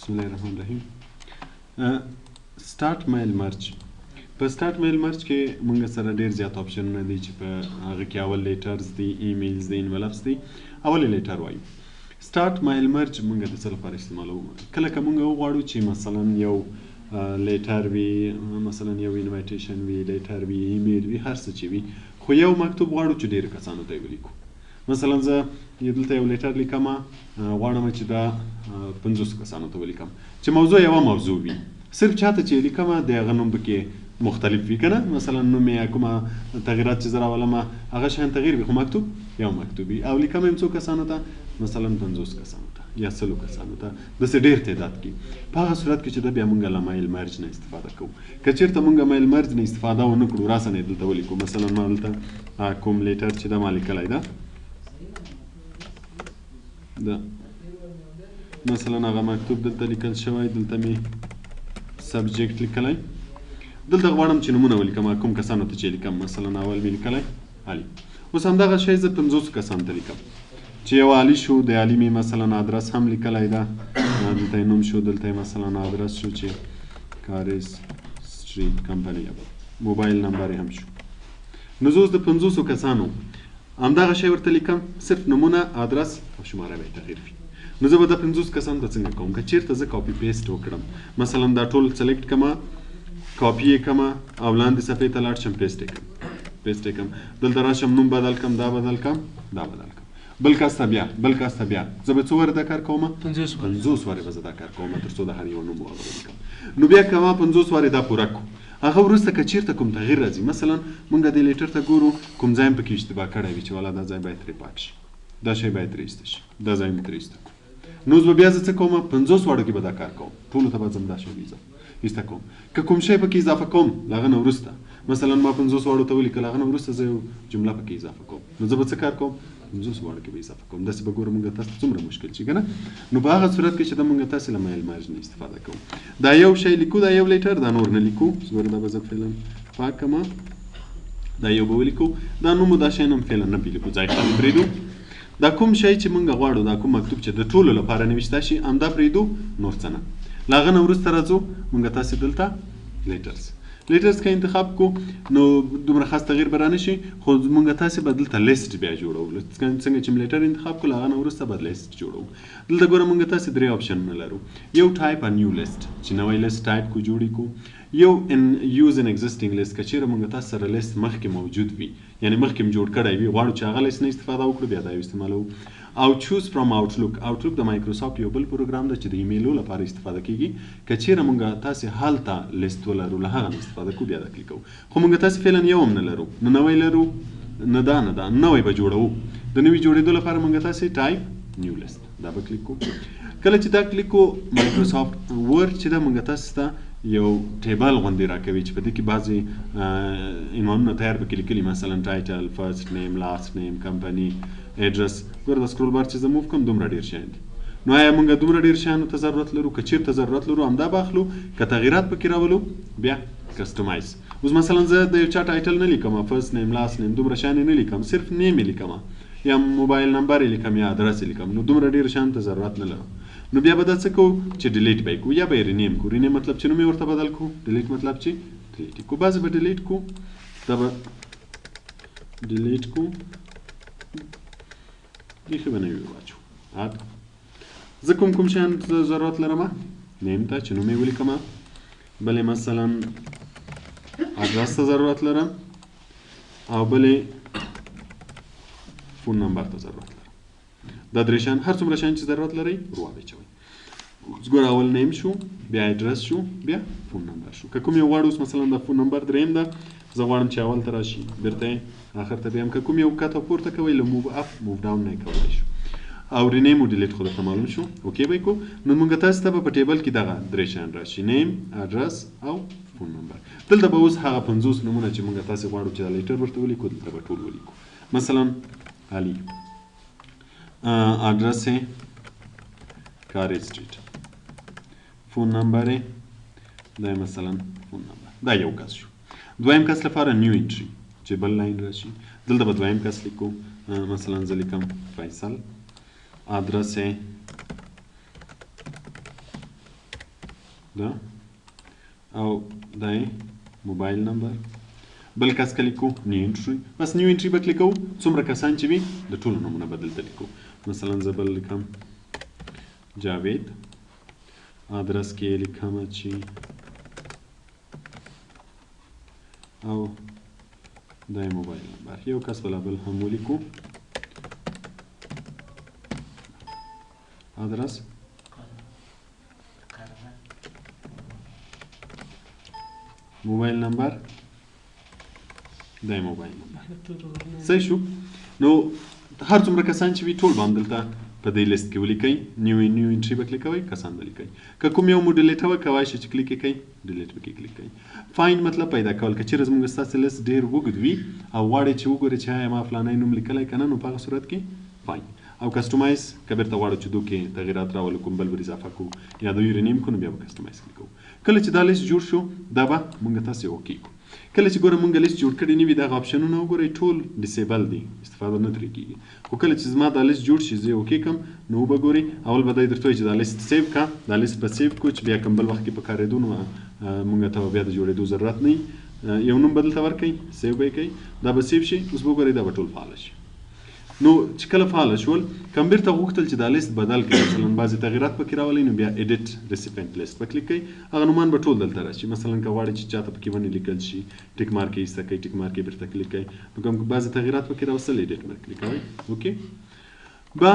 بسم الله الرحمن الرحیم. سٹارټ میل مرج. په سٹارټ میل مرج کې موږ سره ډیر زیات آپشنونه دي چې په هغه کې اول لیټرز دي، ایمیلز دي، انولپس دي. اول لیټر وایو. سٹارټ میل مرج موږ د څه لپاره استعمالوو؟ کله که موږ وغواړو چې مثلا یو لیټر وي، مثلا یو انویټیشن وي، لیټر وي، ایمیل وي، هر څه چې وي، خو یو مکتوب غواړو چې ډیرو کسانو ته یې ولیکو. مثلا زه دلته یو لیټر لیکم، غواړم چې دا 50 کسانو ته ولیکم، چې موضوع یوه موضوع وي، صرف چاته چې لیکم د هغه نوم پکې مختلف وي که نه، مثلا نوم یې کومه تغییرات چې زه راولم هغه شیان تغییر وي، خو مکتوب یو مکتوب وي، او لیکم یم څو کسانو ته، مثلا 50 کسانو ته یا 100 کسانو ته، داسې ډېر تعداد کې. په هغه صورت کې چې دا بیا موږ له میل مرج نه استفاده کوو. که چېرته موږ میل مرج نه استفاده ونه کړو، راسه نه یې دلته ولیکو. مثلا ما دلته کوم لیټر چې دا ما لیکلی ده، مثلا هغه مکتوب دلته لیکل شوی، دلته مې سبجیکټ لیکلی، دلته غواړم چې نومونه ولیکم کوم کسانو ته چې لیکم. مثلا اول مې لیکلی علي. اوس همدغه شی زه 50 کسانو ته لیکم چې یو علي شو، د علي مې مثلا ادرس هم لیکلی ده، دلته یې نوم شو، دلته یې مثلا ادرس شو چې کاریز سټریټ کمپنی، موبایل نمبر یې هم شو. نو زه اوس د 50 کسانو همدغه شی ورته لیکم، صرف نومونه، ادرس او شماره به یې تغییر وي. نو زه به د 50 کسانو ته څنګه کوم؟ که چېرته زه کاپي پیسټ وکړم، مثلا دا ټول سلیکټ کړم، کاپي یې کړم او لاندې صفحې ته لاړ شم، پیسټ یې کړم، دلته راشم، نوم بدل کړم، دا بدل کړم، دا بدل کړم، بل کس ته بیا زه به څو واره دا کار کوم؟ 50 واره به زه دا کار کوم، تر څو د هر یو نوم ولیکم. نو بیا که ما 50 واره دا پوره کړو، هغه وروسته که چېرته کوم تغییر راځي، مثلا موږ دې لیټر ته ګورو، کوم ځای هم پکې اشتباه کړی وي چې والا دا ځای باید ترې پاک شي، دا شی باید ترې ایسته شي، دا ځای مې ترې ایسته کړو. نو اوس به بیا زه څه کوم؟ 50 واړو کې به دا کار کوم، ټولو ته به ځم دا شی ایسته کوم. که کوم شی پکې اضافه کوم له هغه نه وروسته، مثلا ما 50 واړو ته ولیکل، هغه نه وروسته زه یو جمله پکې اضافه کوم، نو زه به څه کار کوم؟ 50 واړو کې به اضافه کوم. داسې به ګورو موږ تاسو ته څومره مشکل شي که نه. نو په هغه صورت کې چې دا موږ تاسې له میل مرج نه استفاده کوو. دا یو شی لیکو، دا یو لیټر، دا نور نه لیکو. ګوره دا به زه فعلا پاک کړم، دا یو به ولیکو، دا نوم دا شی هم فعلا نه لیکو، ځای خالي پرېږدو. دا کوم شی چې موږ غواړو، دا کوم مکتوب چې د ټولو لپاره نوشته شي، همدا پرېږدو، نور څه نه. له هغه نه وروسته راځو موږ تاسې دلته لیټرز که انتخاب کو، نو دومره خاص تغییر به رانشي، خو موږ تاسې به دلته لیست بیا جوړو. څنګه چې لیټر انتخاب کړو، له هغه نه وروسته به لیست جوړو. دلته ګوره موږ تاسې 3 آپشنونه لرو. یو ټایپ ا نیو لیست، چې نوی لیست ټایپ کو، جوړی کو. یو یوز ان ایگزیسټینګ لیست، که چېرې موږ تاسو سره لیست مخکې موجود وي، یعنی مخکې م جوړ کړی وي، غواړو چې هغه لیست نه استفاده وکړو، بیا دا یو استعمالوو. او چوز فرام آوټلوک. آوټلوک د مایکروسافټ یو بل پروګرام دی چې د ایمیلو لپاره استفاده کیږي. که چېرې موږ تاسې هلته لیست ولرو، له هغه نه استفاده کوو، بیا دا کلیک کوو. خو موږ تاسې فعلا یو هم نه لرو، نه نوی لرو، نه دا نوی به جوړوو. د نوي جوړېدو لپاره موږ تاسې ټایپ نیو لیست دا به کلیک کوو. کله چې دا کلیک کوو، مایکروسافټ ورډ چې دا موږ تاسې ته یو ټیبل غوندې راکوي چې په دې کې بعضې عنوانونه تیار پکې لیکلي، مثلا ټایټل، فرست نیم، لاست نیم، کمپني، ایډرس. ګوره دا سکرول بار چې زه موف کوم، دومره ډېر شیان دي. نو آیا موږ دومره ډېر شیانو ته ضرورت لرو؟ که چېرته ضرورت لرو همدا به اخلو، که تغییرات پکې راولو بیا کسټمایز. اوس مثلا زه د یو چا ټایټل نه لیکم، فرست نیم، لاست نیم، دومره شیان یې نه لیکم، صرف نیم یې لیکم یا موبایل نمبر یې لیکم یا ادرس یې لیکم. نو دومره ډېر شیانو ته ضرورت نه لرم. نو بیا به دا څه کوو چې ډیلیټ به یې کوو یا به یې رینیم کوو. رینیم مطلب چې نوم یې ورته بدل کوو، ډیلیټ مطلب چې ډیلیټ یې کوو. بعضې به ډیلیټ کوو، دا به ډیلیټ کوو، بیخي به نوي واچو. زه کوم شیان ضرورت لرم؟ نیم ته چې نوم یې ولیکم، بلې مثلا ادرس ته ضرورت لرم، او بلې فون نمبر ته ضرورت لرم. دا 3 شیان، هر څومره شیان چې ضرورت لرئ ور واچوئ. ګوره اول نیم شو، بیا ایډرس شو، بیا فون نمبر شو. که کوم یو غواړو، اوس مثلا دا فون نمبر 3 ده، زه غواړم چې اول ته راشي، بیرته یې آخر ته بیایم. که کوم یو کته پورته کوئ، له موو اپ موو ډاون نه یې کولی شو. او رینیم او ډیلیټ خو درته معلوم شو، اوکې به یې کوو. نو موږ تاسو ته به په ټیبل کې دغه 3 شیان راشي، نیم، اډرس او فون نمبر. دلته به اوس هغه 50 نومونه چې موږ تاسې غواړو چې دا لیټر ورته ولیکو، دلته به ټول ولیکو. مثلا علي، ادرس یې کاری سټریټ، فون نمبر یې دا مثلا فون نمبر. دا یو کس شو. دویم کس لپاره نیو انټري چې بل لاین راشي، دلته به دویم کس لیکو، مثلا زه لیکم فیصل، ادرس یې دا او دا موبایل نمبر بل کس کلیکو نیو انټری بس نیو انټری به کلیکو څومره کسان چې وي د ټولو نومونه به دلته لیکو مثلا زه بل لیکم جاوید ادرس کې لیکم چې او دا موبایل نمبر یو کس بل هم ولیکو ادرس موبایل نمبر دا موبایل نمبر صحیح شو نو هر څومره کسان چې وي ټول به هم دلته په دې لیست کې ولیکئ نیو انټري به کلیکوئ کسان به لیکئ که کوم یو مو ډیلیټوه کوای شئ چې کلیک یې کوئ ډیلیټ به کې کلیک کوئ فایند مطلب پیدا کول که چیرې زموږ ستاسې لیست ډېر اوږد وي او غواړئ چې وګورئ چې آیا ما فلانی نوم لیکلی که نه نو په هغه صورت کې فایند او کسټمایز که بیرته غواړو چې دو کې تغیرات راولو کوم بل ور اضافه کوو یا د یورینیم کو نو بیا به کسټمایز کلیکوو کله چې دا لیست جوړ شو دا به موږ تاسې اوکې کړو کله چې ګوره مونږ لیست جوړ کړی نه وي دغه اپشنونه وګورئ ټول ډیسیبل دي استفاده نه ترې کېږي خو کله چې زما دا لیست جوړ شي زه یې اوکې کړم نو وبه ګورئ اول به دی درته وایي چې دا لیست سیو کړه دا لیست به سیو کړو چې بیا کوم بل وخت کې په کارېدو نو مونږ ته بیا د جوړېدو ضرورت نه وي یو نوم به دلته ورکوئ سیو به یې کوئ دا به سیو شي اوس به وګورئ دا به ټول فعاله شي نو چې کله فعاله شول کوم بیرته غوښتل چې دا لیست بدل کړئ مثلا بعضې تغیرات پکې راولئ نو بیا ایډیټ ریسیپینټ لیست به کلیک کوئ هغه نومان به ټول دلته راشي مثلا که غواړئ چې چاته پکې ونې لیکل شي ټیک مارک یې ایسته کوئ ټیک مارک یې بیرته کلیک کوئ نو کوم بعضې تغیرات پکې راوستل ایډیټ به کلیک کوئ اوکې به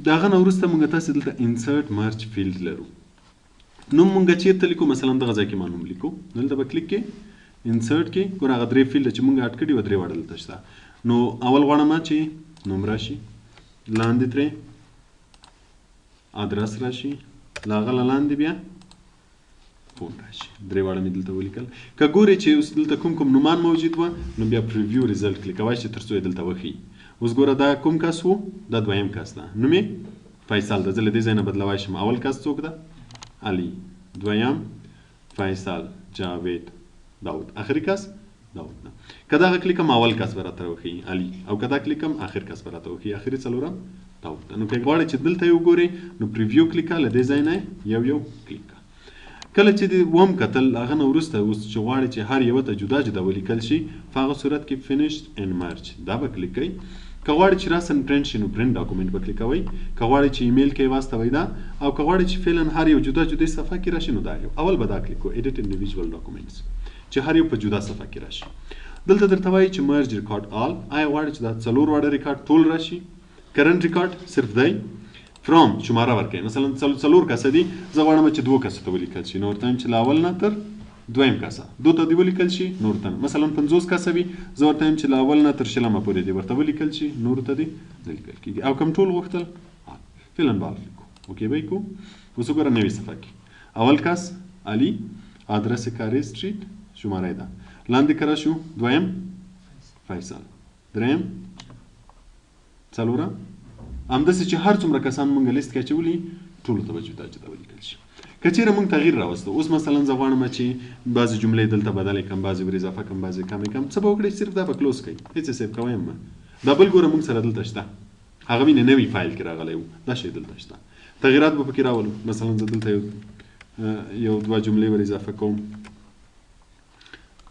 د هغه نه وروسته موږ تاسې دلته انسرټ مرج فیلډ لرو نوم موږ چېرته لیکو مثلا دغه ځای کې ما نوم لیکو دلته به کلیک کې انسرټ کې ګوره هغه درې فیلډ چې موږ اډ کړي وه درې واړه دلته شته نو اول غواړم چې نوم راشي لاندې ترې ادرس راشي له هغه نه لاندې بیا فون راشي درې واړه مې دلته ولیکل که ګورئ چې اوس دلته کوم کوم نومان موجود وه نو بیا پریویو ریزلټ کلیکوای شئ تر څو یې دلته وښیي اوس ګوره دا کوم کس و دا دویم کس ده نوم یې فیصل ده زه له دې ځای نه بدلوای شم اول کس څوک ده علي دویم فیصل جاوید داود آخري کس داود نه که دغه کلیکم اول کس به راته وښیي علي او که دا کلیکم آخر کس به راته وښیي آخري څلورم داود ده نو که غواړئ چې دلته یې وګورئ نو پریویو کلیکه له دې ځای نه یو کلیک کله چې د وم کتل هغه نه وروسته اوس چې غواړئ چې هر یوه ته جدا جدا ولیکل شي په هغه صورت کې فینیشډ اینډ مرج دا به کلیک کوئ که غواړئ چې راسن پرنټ شي نو پرنټ ډاکومنټ به کلیکوئ که غواړئ چې ایمیل کې واستوئ دا او که غواړئ چې فعلا هر یو جدا جدا صفحه کې راشي نو دا یو اول به دا کلیک کوئ ایډیټ انډیویژوال ډاکومنټس چې هر یو په جدا صفحه کې راشي دلته درته وایي چې مرج ریکارډ آل آیا غواړئ چې دا څلور واړه ریکارډ ټول راشي کرنټ ریکارډ صرف دی فرام شماره ورکوي مثلا څلور کسه دي زه غواړم چې دوه کسو ته ولیکل شي نو ورته وایم چې له اول نه تر دویم کسه دو ته دې ولیکل شي نور ته مثلا 50 کسه وي زه ورته وایم چې له اول نه تر شلمه پورې دې ورته ولیکل شي نور ته دې نه لیکل کېږي او کوم ټول غوښتل فعلا به لیکو اوکې به یې کوو اوس وګوره نوې صفحه کې اول کس علي ادرس کاري سټریټ شماره ده لاندې کرا شو دویم فیصل دریم څلورم همداسې چې هر څومره کسان مونږ لیست کې اچولي ټولو ته به جدا جدا ولیکل شي که چېرې مونږ تغییر راوستو اوس مثلا زه غواړم چې بعضې جملې دلته بدلې کړم بعضې ور اضافه کړم بعضې کمې کړم څه به وکړئ صرف دا به کلوز کړئ هېڅ یې سیف کوی هم دا بل ګوره مونږ سره دلته شته هغه وینې نوي فایل کې راغلی و دا شی دلته شته تغییرات به پکې راولو مثلا زه دلته یو دوه جملې ور اضافه کوم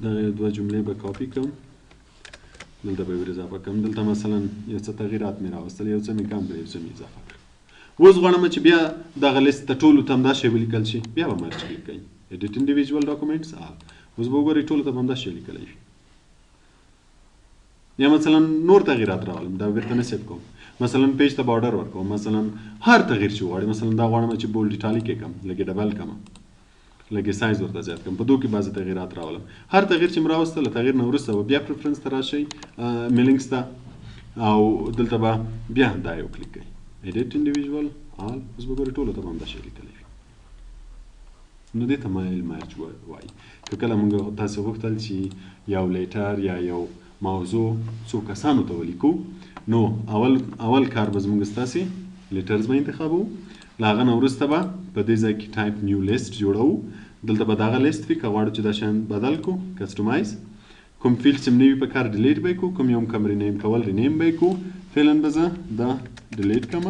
دغه دوه جملې به کاپي کړم دلته به ور اضافه کړم دلته مثلا یو څه تغییرات مې راوستل یو څه مې کم کړل یو څه مې اضافه کړل اوس غواړم چې بیا دغه لیست ته ټولو ته همدا شی ولیکل شي بیا به مرج کلیک کوئ ایډیټ انډیویژوال ډاکومنټس اوس به وګورئ ټولو ته به همدا شی لیکلی وي یا مثلا نور تغییرات راولم دا بیرته نه سیف کوم مثلا پیج ته بارډر ورکوم مثلا هر تغییر چې وغواړئ مثلا دا غواړم چې بولډ ایټالیک یې کړم لږې ډبل کړم لږې سایز ورته زیات کړم په دو کې بعضې تغییرات راولم هر تغییر چې مې راوسته له تغییر نه وروسته به بیا پریفرنس ته راشئ میلینګس ته او دلته به بیا دا یو کلیک کوئ ایډیټ انډیویژوال آل اوس به ګورئ ټولو ته به همدا شی لیکلی وي نو دې ته مرج وایي که کله مونږ تاسې غوښتل چې یو لیټر یا یو موضوع څو کسانو ته ولیکو نو اول کار به زموږ ستاسې لیټرز به انتخابو له هغه نه وروسته به په دې ځای کې ټایپ نیو لیست جوړوو دلته به دغه لیست وي که غواړو چې دا شیان بدل کړو کسټمایز کوم فیلډ چې نوي په کار ډیلیټ به یې کړو کوم یو کم رینیم کول رینیم به یې کړو فعلا به زه دا ډیلیټ کړم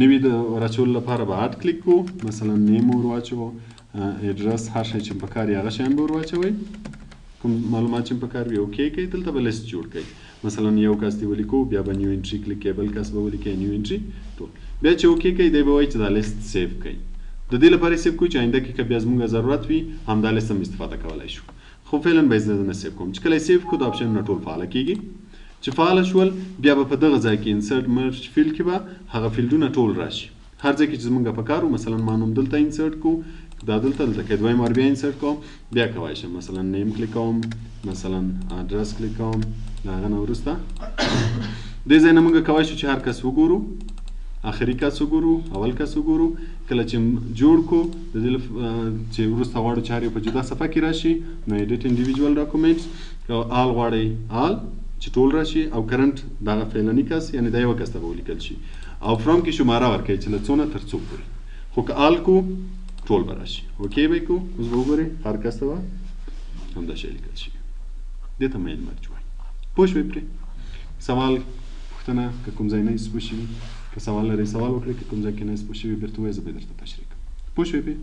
نوی د راچول لپاره به اډ کلیک کو مثلا نیم ور واچو اډرس هر شی چې په کار یې هغه شیان به ور واچوئ کوم معلومات چې په کار وي اوکې کوي دلته به لیست جوړ کړئ مثلا یو کس دی ولیکو بیا به نیو انټری کلیک کوي بل کس به ولیکي نیو انټری ټول بیا چې اوکې کوي دی به وایي چې دا لیست سیو کړئ د دې لپاره سیو کوئ چې آینده کې که بیا زموږ ضرورت وي همدا لیست هم استفاده کولی شو خو فعلا به زه نه سیو کوم چې کله سیو کړو د آپشنونه ټول فعاله کیږي چې فعاله شول بیا به په دغه ځای کې انسرټ مرج فیلډ کې به هغه فیلډونه ټول راشي هر ځای کې چې زموږ په کار مثلا ما نوم دلته انسرټ کو دا دلته کې دویم وار بیا انسرټ کوم بیا کولی شم مثلا نیم کلیک کوم مثلا اډرس کلیک کوم د هغه نه وروسته دې ځای نه موږ کولی شو چې هر کس وګورو آخري کس وګورو اول کس وګورو کله چې جوړ کو د دې چې وروسته غواړو چې هر یو په جدا صفحه کې راشي نو ایډیټ انډیویجوال ډاکومنټس آل غواړئ آل چې ټول راشي او کرنټ دغه فعلني کس یعنی د یوه کس ته به ولیکل شي او فرام کې شماره ورکوي چې له څونه تر څو پورې خو که آل کو ټول به راشي اوکې به کو اوس به وګورئ هر کس ته به همدا شی لیکل شي دې ته میل مرج وایي پوه شوئ پرې سوال پوښتنه که کوم ځای نه یې پوه شوي که سوال لرئ سوال وکړئ که کوم ځای کې نه یې پوه شوي بیرته ووایئ زه به یې درته تشریح کړم پوه شوئ پرې